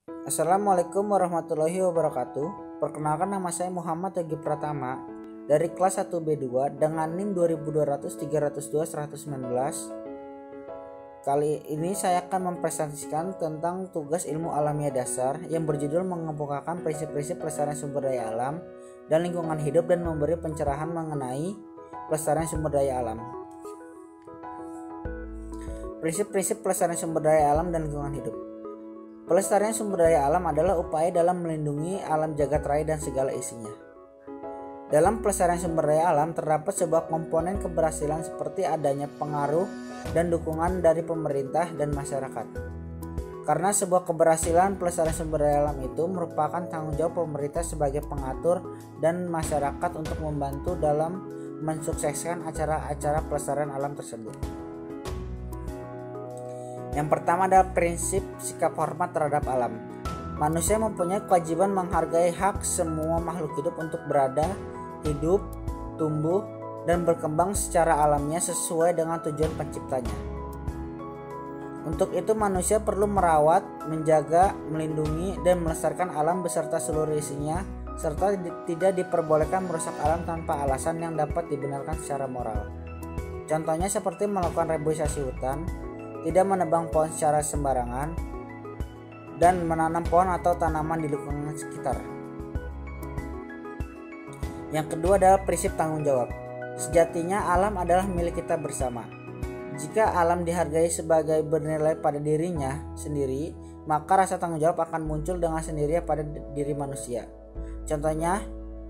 Assalamualaikum warahmatullahi wabarakatuh. Perkenalkan, nama saya Muhammad Yogi Pratama dari kelas 1B2 dengan NIM 2200302119. Kali ini saya akan mempresentasikan tentang tugas ilmu alamiah dasar yang berjudul mengemukakan prinsip-prinsip pelestarian sumber daya alam dan lingkungan hidup dan memberi pencerahan mengenai pelestarian sumber daya alam. Prinsip-prinsip pelestarian sumber daya alam dan lingkungan hidup. Pelestarian sumber daya alam adalah upaya dalam melindungi alam jagat raya dan segala isinya. Dalam pelestarian sumber daya alam terdapat sebuah komponen keberhasilan seperti adanya pengaruh dan dukungan dari pemerintah dan masyarakat. Karena sebuah keberhasilan pelestarian sumber daya alam itu merupakan tanggung jawab pemerintah sebagai pengatur dan masyarakat untuk membantu dalam mensukseskan acara-acara pelestarian alam tersebut. Yang pertama adalah prinsip sikap hormat terhadap alam. Manusia mempunyai kewajiban menghargai hak semua makhluk hidup untuk berada, hidup, tumbuh, dan berkembang secara alamiah sesuai dengan tujuan penciptanya. Untuk itu manusia perlu merawat, menjaga, melindungi, dan melestarikan alam beserta seluruh isinya, serta tidak diperbolehkan merusak alam tanpa alasan yang dapat dibenarkan secara moral. Contohnya seperti melakukan reboisasi hutan, tidak menebang pohon secara sembarangan, dan menanam pohon atau tanaman di lingkungan sekitar. Yang kedua adalah prinsip tanggung jawab. Sejatinya alam adalah milik kita bersama. Jika alam dihargai sebagai bernilai pada dirinya sendiri, maka rasa tanggung jawab akan muncul dengan sendirinya pada diri manusia. Contohnya,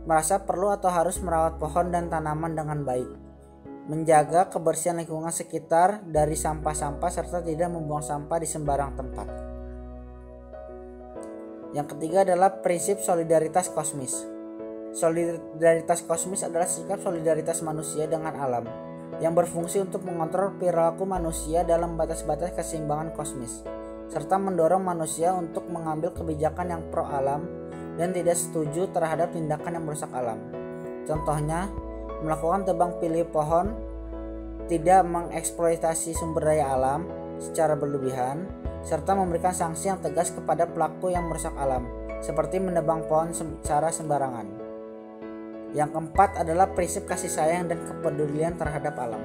merasa perlu atau harus merawat pohon dan tanaman dengan baik, menjaga kebersihan lingkungan sekitar dari sampah-sampah serta tidak membuang sampah di sembarang tempat. Yang ketiga adalah prinsip solidaritas kosmis. Solidaritas kosmis adalah sikap solidaritas manusia dengan alam yang berfungsi untuk mengontrol perilaku manusia dalam batas-batas keseimbangan kosmis, serta mendorong manusia untuk mengambil kebijakan yang pro alam dan tidak setuju terhadap tindakan yang merusak alam. Contohnya, melakukan tebang pilih pohon, tidak mengeksploitasi sumber daya alam secara berlebihan, serta memberikan sanksi yang tegas kepada pelaku yang merusak alam, seperti menebang pohon secara sembarangan. Yang keempat adalah prinsip kasih sayang dan kepedulian terhadap alam.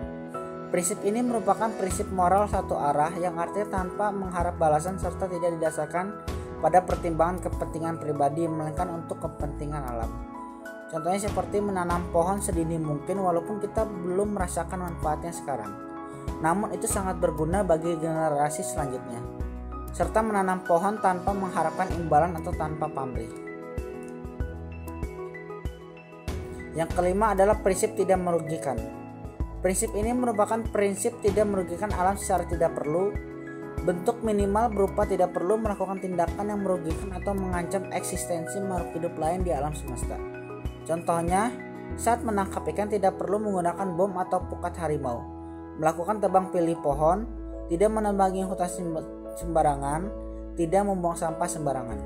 Prinsip ini merupakan prinsip moral satu arah yang artinya tanpa mengharap balasan serta tidak didasarkan pada pertimbangan kepentingan pribadi, melainkan untuk kepentingan alam. Contohnya seperti menanam pohon sedini mungkin walaupun kita belum merasakan manfaatnya sekarang, namun itu sangat berguna bagi generasi selanjutnya, serta menanam pohon tanpa mengharapkan imbalan atau tanpa pamrih. Yang kelima adalah prinsip tidak merugikan. Prinsip ini merupakan prinsip tidak merugikan alam secara tidak perlu. Bentuk minimal berupa tidak perlu melakukan tindakan yang merugikan atau mengancam eksistensi makhluk hidup lain di alam semesta. Contohnya, saat menangkap ikan tidak perlu menggunakan bom atau pukat harimau, melakukan tebang pilih pohon, tidak menebangi hutan sembarangan, tidak membuang sampah sembarangan.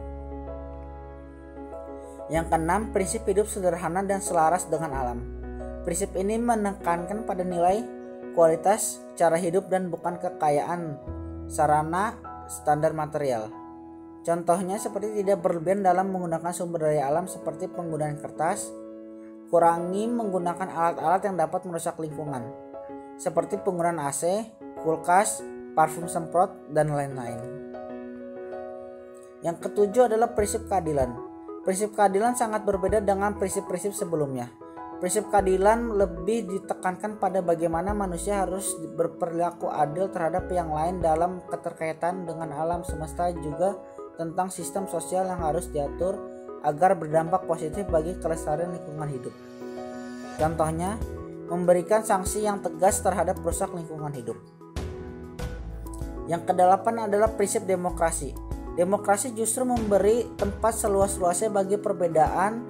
Yang keenam, prinsip hidup sederhana dan selaras dengan alam. Prinsip ini menekankan pada nilai, kualitas, cara hidup dan bukan kekayaan, sarana, standar material. Contohnya seperti tidak berlebihan dalam menggunakan sumber daya alam seperti penggunaan kertas, kurangi menggunakan alat-alat yang dapat merusak lingkungan, seperti penggunaan AC, kulkas, parfum semprot, dan lain-lain. Yang ketujuh adalah prinsip keadilan. Prinsip keadilan sangat berbeda dengan prinsip-prinsip sebelumnya. Prinsip keadilan lebih ditekankan pada bagaimana manusia harus berperilaku adil terhadap yang lain dalam keterkaitan dengan alam semesta, juga tentang sistem sosial yang harus diatur agar berdampak positif bagi kelestarian lingkungan hidup. Contohnya, memberikan sanksi yang tegas terhadap perusak lingkungan hidup. Yang kedelapan adalah prinsip demokrasi. Demokrasi justru memberi tempat seluas-luasnya bagi perbedaan,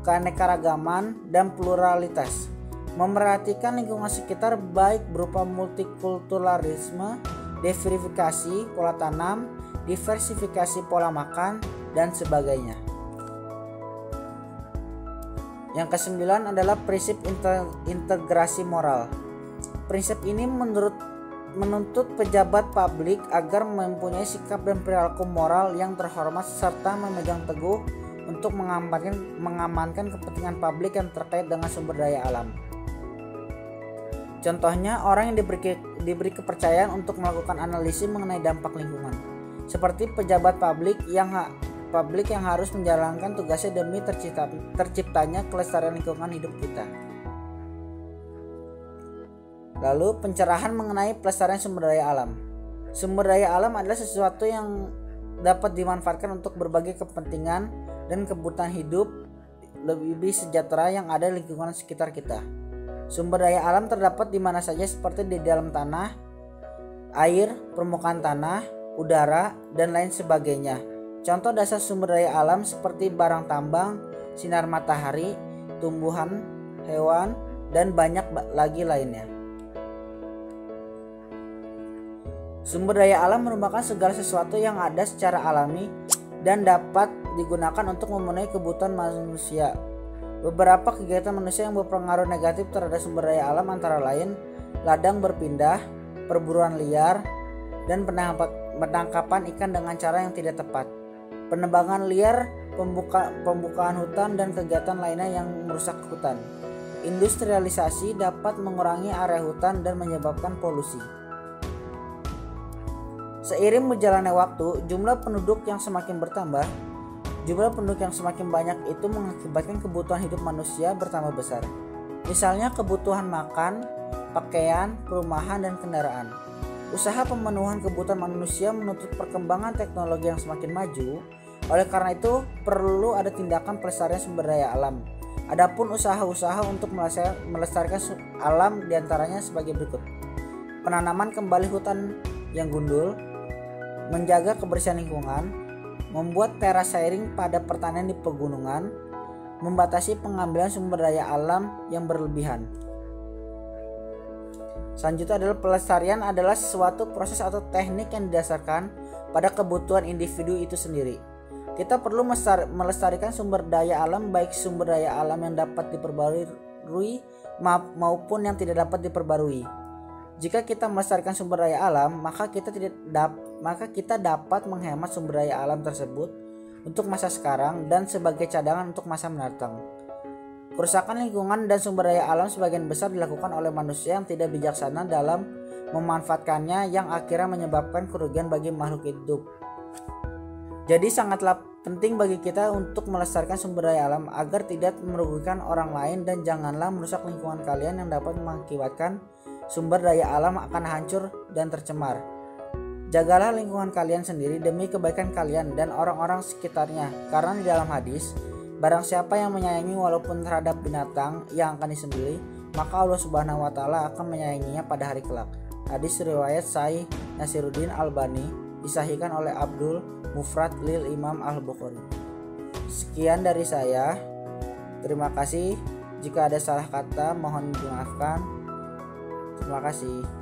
keanekaragaman, dan pluralitas. Memerhatikan lingkungan sekitar baik berupa multikulturalisme, diversifikasi pola tanam, diversifikasi pola makan, dan sebagainya. Yang kesembilan adalah prinsip integrasi moral. Prinsip ini menurut menuntut pejabat publik agar mempunyai sikap dan perilaku moral yang terhormat serta memegang teguh untuk mengamankan kepentingan publik yang terkait dengan sumber daya alam. Contohnya, orang yang diberi kepercayaan untuk melakukan analisis mengenai dampak lingkungan, seperti pejabat publik yang harus menjalankan tugasnya demi terciptanya kelestarian lingkungan hidup kita. Lalu, pencerahan mengenai pelestarian sumber daya alam. Sumber daya alam adalah sesuatu yang dapat dimanfaatkan untuk berbagai kepentingan dan kebutuhan hidup lebih sejahtera yang ada di lingkungan sekitar kita. Sumber daya alam terdapat di mana saja, seperti di dalam tanah, air, permukaan tanah, udara, dan lain sebagainya. Contoh dasar sumber daya alam seperti barang tambang, sinar matahari, tumbuhan, hewan, dan banyak lagi lainnya. Sumber daya alam merupakan segala sesuatu yang ada secara alami dan dapat digunakan untuk memenuhi kebutuhan manusia. Beberapa kegiatan manusia yang berpengaruh negatif terhadap sumber daya alam antara lain ladang berpindah, perburuan liar, dan penangkapan ikan dengan cara yang tidak tepat, penebangan liar, pembukaan hutan, dan kegiatan lainnya yang merusak hutan. Industrialisasi dapat mengurangi area hutan dan menyebabkan polusi. Seiring berjalannya waktu, jumlah penduduk yang semakin banyak itu mengakibatkan kebutuhan hidup manusia bertambah besar. Misalnya kebutuhan makan, pakaian, perumahan, dan kendaraan. Usaha pemenuhan kebutuhan manusia menuntut perkembangan teknologi yang semakin maju. Oleh karena itu, perlu ada tindakan pelestarian sumber daya alam. Adapun usaha-usaha untuk melestarikan alam diantaranya sebagai berikut: penanaman kembali hutan yang gundul, menjaga kebersihan lingkungan, membuat terasering pada pertanian di pegunungan, membatasi pengambilan sumber daya alam yang berlebihan. Selanjutnya adalah pelestarian adalah suatu proses atau teknik yang didasarkan pada kebutuhan individu itu sendiri. Kita perlu melestarikan sumber daya alam, baik sumber daya alam yang dapat diperbarui maupun yang tidak dapat diperbarui. Jika kita melestarikan sumber daya alam, maka kita dapat menghemat sumber daya alam tersebut untuk masa sekarang dan sebagai cadangan untuk masa mendatang. Kerusakan lingkungan dan sumber daya alam sebagian besar dilakukan oleh manusia yang tidak bijaksana dalam memanfaatkannya, yang akhirnya menyebabkan kerugian bagi makhluk hidup. Jadi sangatlah penting bagi kita untuk melestarikan sumber daya alam agar tidak merugikan orang lain, dan janganlah merusak lingkungan kalian yang dapat mengakibatkan sumber daya alam akan hancur dan tercemar. Jagalah lingkungan kalian sendiri demi kebaikan kalian dan orang-orang sekitarnya, karena di dalam hadis, barang siapa yang menyayangi walaupun terhadap binatang yang akan disembelih, maka Allah Subhanahu wa taala akan menyayanginya pada hari kelak. Hadis riwayat Sahih Nasiruddin Albani, disahihkan oleh Abdul Mufrad lil Imam Al-Bukhari. Sekian dari saya. Terima kasih. Jika ada salah kata mohon dimaafkan. Terima kasih.